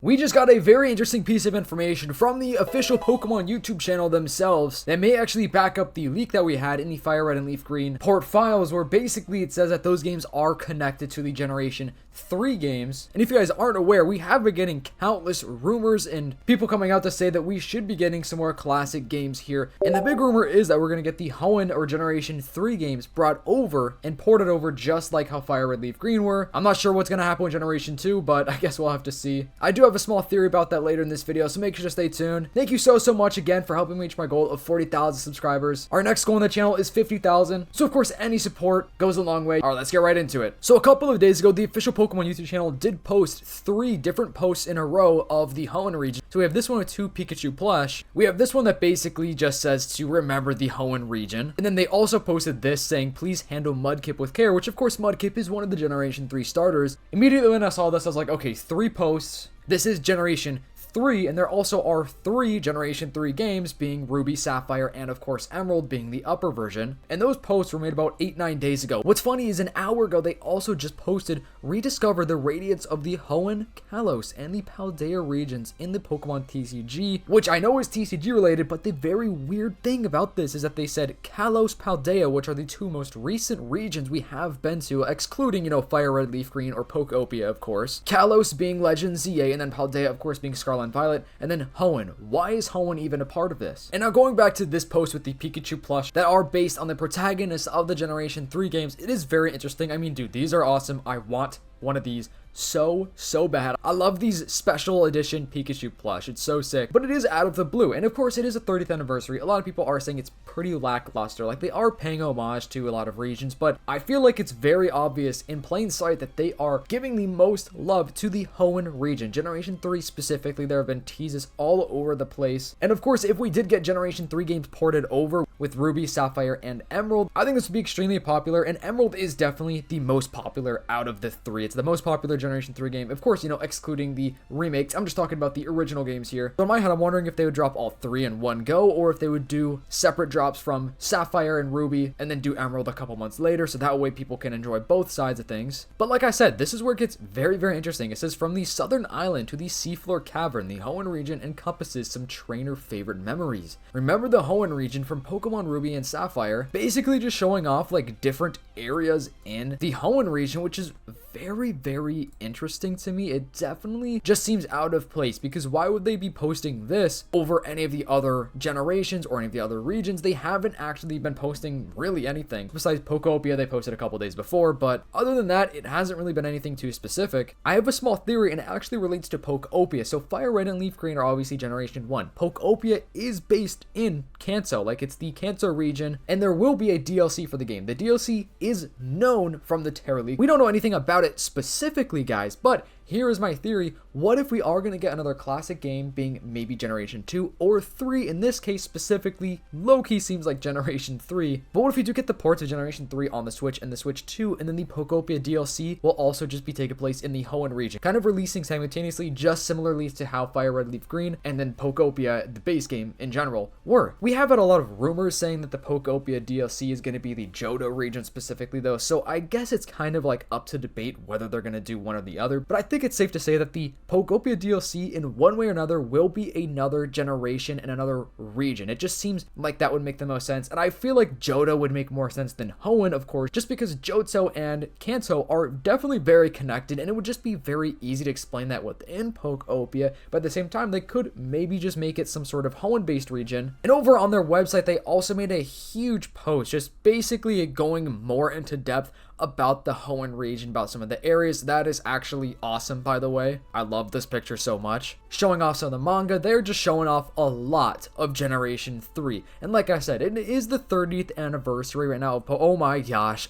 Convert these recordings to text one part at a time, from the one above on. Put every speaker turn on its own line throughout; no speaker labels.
We just got a very interesting piece of information from the official Pokemon YouTube channel themselves that may actually back up the leak that we had in the Fire Red and Leaf Green port files, where basically it says that those games are connected to the Generation 3 games. And if you guys aren't aware, we have been getting countless rumors and people coming out to say that we should be getting some more classic games here. And the big rumor is that we're going to get the Hoenn or Generation 3 games brought over and ported over just like how Fire Red Leaf Green were. I'm not sure what's going to happen with Generation 2, but I guess we'll have to see. I do have a small theory about that later in this video, so make sure to stay tuned. Thank you so much again for helping me reach my goal of 40,000 subscribers. Our next goal on the channel is 50,000, so of course any support goes a long way. All right, let's get right into it. So a couple of days ago, the official Pokemon YouTube channel did post 3 different posts in a row of the Hoenn region. So we have this one with 2 Pikachu plush. We have this one that basically just says to remember the Hoenn region. And then they also posted this saying, please handle Mudkip with care, which of course Mudkip is one of the Generation 3 starters. Immediately when I saw this, I was like, okay, 3 posts. This is Generation 3, and there also are 3 Generation 3 games, being Ruby, Sapphire, and of course Emerald being the upper version. And those posts were made about 8-9 days ago. What's funny is an hour ago, they also just posted rediscover the radiance of the Hoenn, Kalos, and the Paldea regions in the Pokemon TCG, which I know is TCG related, but the very weird thing about this is that they said Kalos, Paldea, which are the 2 most recent regions we have been to, excluding, you know, Fire Red, Leaf Green, or Pokopia, of course. Kalos being Legend ZA, and then Paldea, of course, being Scarlet and Violet, and then Hoenn. Why is Hoenn even a part of this? And now going back to this post with the Pikachu plush that are based on the protagonists of the Generation 3 games, it is very interesting. I mean, dude, these are awesome. I want one of these so bad. I love these special edition Pikachu plush. It's so sick, but it is out of the blue. And of course it is a 30th anniversary. A lot of people are saying it's pretty lackluster, like they are paying homage to a lot of regions, but I feel like it's very obvious in plain sight that they are giving the most love to the Hoenn region. Generation 3 specifically, there have been teases all over the place. And of course, if we did get Generation 3 games ported over with Ruby, Sapphire, and Emerald, I think this would be extremely popular, and Emerald is definitely the most popular out of the 3. It's the most popular Generation 3 game. Of course, you know, excluding the remakes. I'm just talking about the original games here. So in my head, I'm wondering if they would drop all 3 in one go, or if they would do separate drops from Sapphire and Ruby, and then do Emerald a couple months later, so that way people can enjoy both sides of things. But like I said, this is where it gets very interesting. It says, from the southern island to the seafloor cavern, the Hoenn region encompasses some trainer favorite memories. Remember the Hoenn region from Pokemon Ruby and Sapphire, basically just showing off like different areas in the Hoenn region, which is very interesting to me. It definitely just seems out of place, because why would they be posting this over any of the other generations or any of the other regions? They haven't actually been posting really anything besides Pokopia. They posted a couple days before, but other than that, it hasn't really been anything too specific. I have a small theory, and it actually relates to Pokopia. So Fire Red and Leaf Green are obviously Generation 1. Pokopia is based in Kanto, like it's the Kanto region, and there will be a DLC for the game. The DLC is known from the Terra League. We don't know anything about it specifically, guys, but here is my theory. What if we are going to get another classic game, being maybe Generation 2 or 3? In this case specifically, low-key seems like Generation 3. But what if we do get the ports of Generation 3 on the Switch and the Switch 2, and then the Pokopia DLC will also just be taking place in the Hoenn region, kind of releasing simultaneously, just similarly to how Fire Red, Leaf Green, and then Pokopia, the base game in general, were. We have had a lot of rumors saying that the Pokopia DLC is going to be the Johto region specifically, though, so I guess it's kind of like up to debate whether they're going to do one or the other, but I think it's safe to say that the Pokopia DLC in one way or another will be another generation and another region. It just seems like that would make the most sense, and I feel like Johto would make more sense than Hoenn, of course, just because Johto and Kanto are definitely very connected, and it would just be very easy to explain that within Pokopia, but at the same time, they could maybe just make it some sort of Hoenn-based region. And over on their website, they also made a huge post, just basically going more into depth about the Hoenn region, about some of the areas. That is actually awesome, by the way. I love this picture so much. Showing off some of the manga, they're just showing off a lot of Generation 3. And like I said, it is the 30th anniversary right now. Oh my gosh.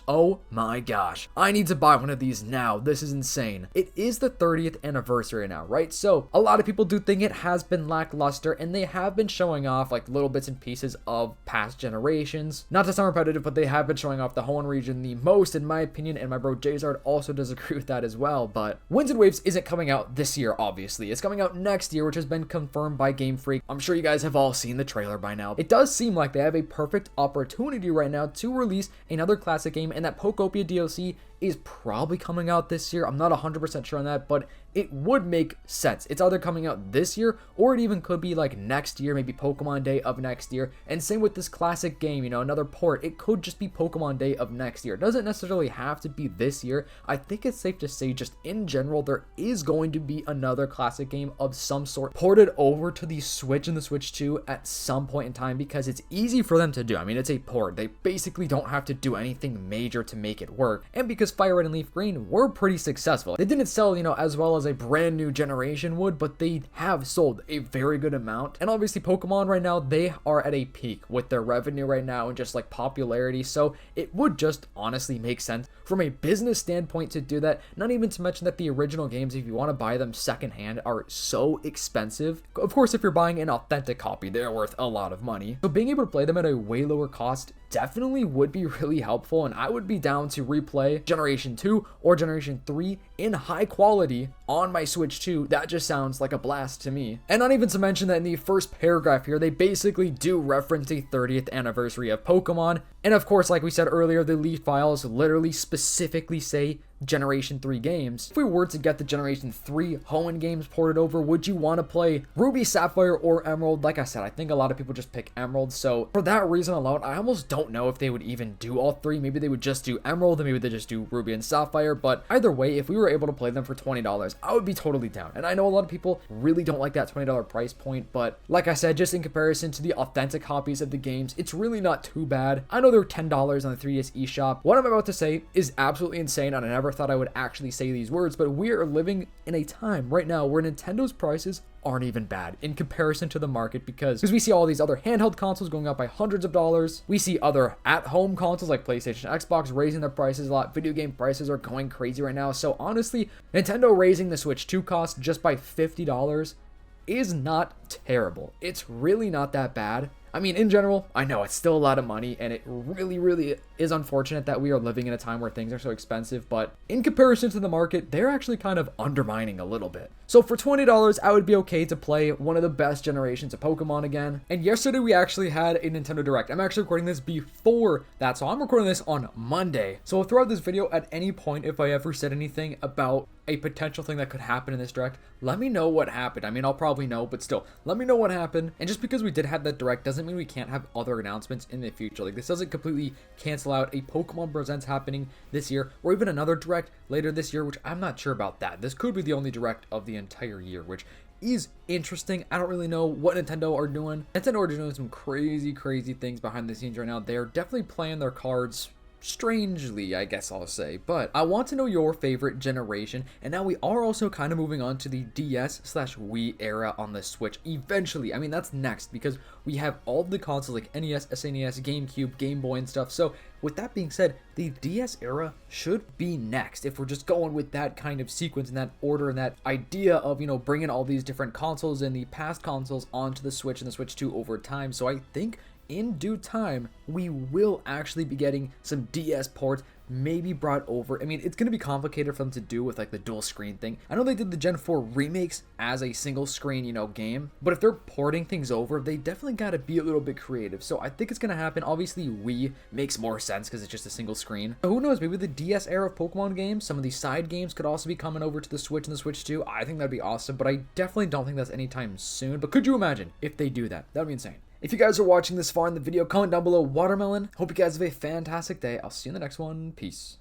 I need to buy one of these now. This is insane. It is the 30th anniversary now, right? So a lot of people do think it has been lackluster, and they have been showing off like little bits and pieces of past generations. Not to sound repetitive, but they have been showing off the Hoenn region the most, in my opinion, and my bro Jzard also does agree with that as well. But Winds and Waves isn't coming out this year, obviously. It's coming out next year, which has been confirmed by Game Freak. I'm sure you guys have all seen the trailer by now. It does seem like they have a perfect opportunity right now to release another classic game, and that Pokopia DLC is probably coming out this year. I'm not 100% sure on that, but it would make sense. It's either coming out this year, or it even could be like next year, maybe Pokemon Day of next year. And same with this classic game, you know, another port, it could just be Pokemon Day of next year. It doesn't necessarily have to be this year. I think it's safe to say, just in general, there is going to be another classic game of some sort ported over to the Switch and the Switch 2 at some point in time, because it's easy for them to do. I mean, it's a port. They basically don't have to do anything major to make it work. And because Fire Red and Leaf Green were pretty successful, they didn't sell, you know, as well as a brand new generation would, but they have sold a very good amount. And obviously Pokemon right now, they are at a peak with their revenue right now and just like popularity, so it would just honestly make sense from a business standpoint to do that. Not even to mention that the original games, if you want to buy them secondhand, are so expensive. Of course, if you're buying an authentic copy, they're worth a lot of money, so being able to play them at a way lower cost definitely would be really helpful. And I would be down to replay Generation 2 or Generation 3 in high quality on my Switch 2. That just sounds like a blast to me. And not even to mention that in the first paragraph here, they basically do reference the 30th anniversary of Pokemon. And of course, like we said earlier, the lead files literally specifically say Generation 3 games. If we were to get the Generation 3 Hoenn games ported over, would you want to play Ruby, Sapphire, or Emerald? Like I said, I think a lot of people just pick Emerald, so for that reason alone, I almost don't know if they would even do all three. Maybe they would just do Emerald, and maybe they just do Ruby and Sapphire, but either way, if we were able to play them for $20, I would be totally down. And I know a lot of people really don't like that $20 price point, but like I said, just in comparison to the authentic copies of the games, it's really not too bad. I know they're $10 on the 3DS eShop. What I'm about to say is absolutely insane, and I never thought I would actually say these words, but we are living in a time right now where Nintendo's prices aren't even bad in comparison to the market, because we see all these other handheld consoles going up by hundreds of dollars. We see other at-home consoles like PlayStation, Xbox raising their prices a lot. Video game prices are going crazy right now. So honestly, Nintendo raising the Switch 2 cost just by $50 is not terrible. It's really not that bad. I mean, in general, I know it's still a lot of money, and it really is unfortunate that we are living in a time where things are so expensive, but in comparison to the market, they're actually kind of undermining a little bit. So for $20, I would be okay to play one of the best generations of Pokemon again. And yesterday we actually had a Nintendo Direct. I'm actually recording this before that, so I'm recording this on Monday. So throughout this video, at any point, if I ever said anything about a potential thing that could happen in this Direct, let me know what happened. I mean, I'll probably know, but still, let me know what happened. And just because we did have that Direct doesn't mean we can't have other announcements in the future. Like, this doesn't completely cancel out a Pokemon Presents happening this year, or even another Direct later this year, which I'm not sure about that. This could be the only Direct of the entire year, which is interesting. I don't really know what Nintendo are doing. Nintendo are doing some crazy things behind the scenes right now. They're definitely playing their cards strangely, I guess I'll say. But I want to know your favorite generation, and now we are also kind of moving on to the DS/Wii era on the Switch eventually. I mean, that's next, because we have all the consoles like NES, SNES, GameCube, Game Boy and stuff. So with that being said, the DS era should be next, if we're just going with that kind of sequence and that order and that idea of, you know, bringing all these different consoles and the past consoles onto the Switch and the Switch 2 over time. So I think in due time, we will actually be getting some DS ports maybe brought over. I mean, it's going to be complicated for them to do with like the dual screen thing. I know they did the Gen 4 remakes as a single screen, you know, game, but if they're porting things over, they definitely got to be a little bit creative. So I think it's going to happen. Obviously, Wii makes more sense because it's just a single screen. But who knows, maybe the DS era of Pokemon games, some of these side games could also be coming over to the Switch and the Switch 2. I think that'd be awesome, but I definitely don't think that's anytime soon. But could you imagine if they do that? That'd be insane. If you guys are watching this far in the video, comment down below watermelon. Hope you guys have a fantastic day. I'll see you in the next one. Peace.